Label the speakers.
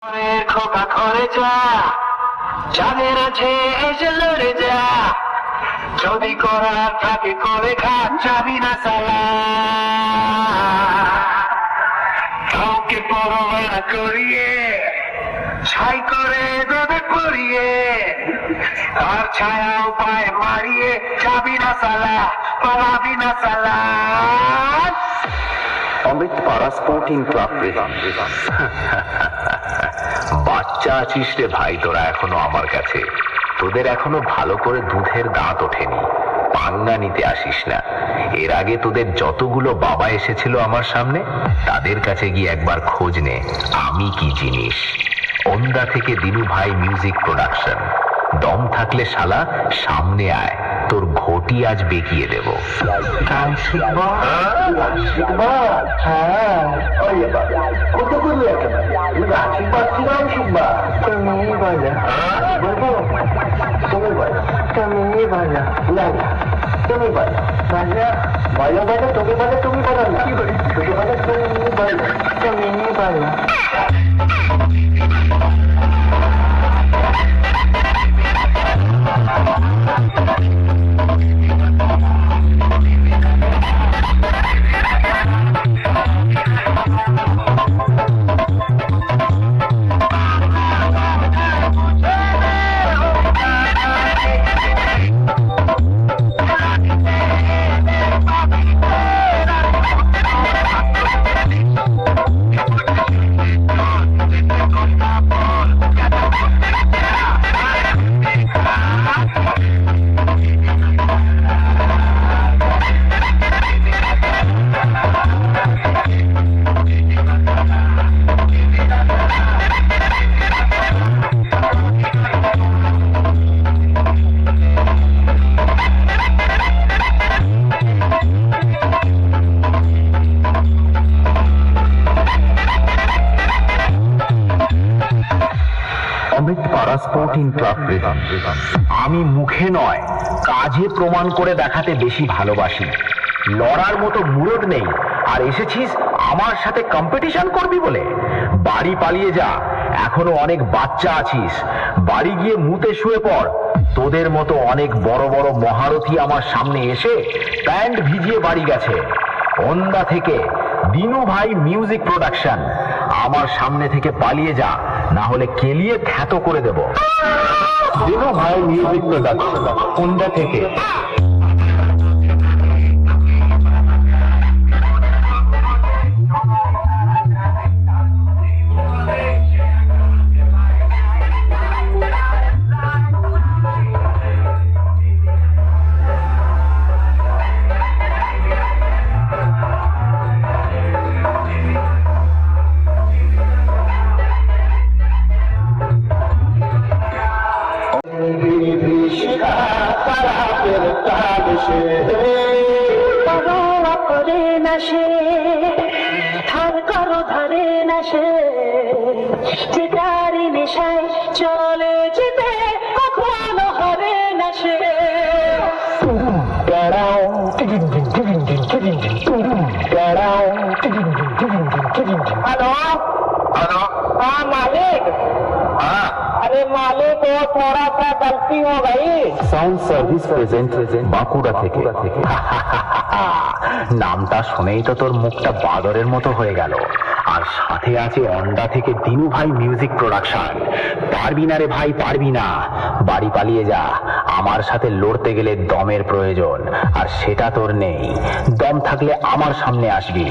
Speaker 1: খোকা করে যা, যাদের আছে এসে লড়ে যা, যদি করার থাকে করে খা, যাবি না সালা। কাউকে পরোয়া না করিয়ে ছাই করে দেবে পড়িয়ে, আর ছায়া উপায় মারিয়ে যাবি না সালা, পালাবি না সালা।
Speaker 2: অমৃত পাড়া স্পোর্টিং ক্লাব বাচ্চা আছিস রে ভাই, তোরা এখনো আমার কাছে। তোদের এখনো ভালো করে দুধের দাঁত ওঠেনি, পাঙ্গা নিতে আসিস না। এর আগে তোদের যতগুলো বাবা এসেছিল আমার সামনে, তাদের কাছে গিয়ে একবার খোঁজ নে আমি কি জিনিস। ওন্দা থেকে দিনু ভাই মিউজিক প্রোডাকশন। দম থাকলে শালা সামনে আয়, তোর ঘটি আজ বেঁকিয়ে দেব।
Speaker 1: গান শিখবো, গান শিখবো। হ্যাঁ, কত করবি একেবারে? গান শিখবা কি গান শিখবা? তুমি বলো, বলবো তুমি বলো, তুমি বলো, না না তুমি বলো, বলো বলো বলো, তুমি বলো, তুমি বলো না, কি বলি শুধু বলো তুমি বলো, তুমি বলো।
Speaker 2: অমৃত পাড়া স্পোর্টিং ক্লাব। আমি মুখে নয় কাজে প্রমাণ করে দেখাতে বেশি ভালোবাসি। লড়ার মতো মুরদ নেই, আর এসেছিস আমার সাথে কম্পিটিশন করবি বলে? বাড়ি পালিয়ে যা, এখনো অনেক বাচ্চা আছিস। বাড়ি গিয়ে মুতে শুয়ে পড়। তোদের মতো অনেক বড় বড় মহারথী আমার সামনে এসে প্যান্ট ভিজিয়ে বাড়ি গেছে। ওন্দা থেকে দিনু ভাই মিউজিক প্রোডাকশন। আমার সামনে থেকে পালিয়ে যা, না হলে কেলিয়ে খ্যাত করে দেব। দিনু ভাই মিউজিক প্রোডাকশন, ওন্দা থেকে।
Speaker 1: চলে যেতে কখনো হবে না সে। हेलो
Speaker 2: हेलो,
Speaker 1: हाँ मालिक।
Speaker 2: हाँ
Speaker 1: अरे मालिक वो थोड़ा सा गलती हो गई।
Speaker 2: সাউন্ড সার্ভিস প্রেজেন্ট বাঁকুড়া থেকে। নামটা শুনেই তো তোর মুখটা বাদরের মতো হয়ে গেল। আর সাথে আছে অন্ডা থেকে দিনু ভাই মিউজিক প্রোডাকশন। পারবি না রে ভাই, পারবি না। বাড়ি পালিয়ে যা, আমার সাথে লড়তে গেলে দমের প্রয়োজন, আর সেটা তোর নেই। দম থাকলে আমার সামনে আসবি।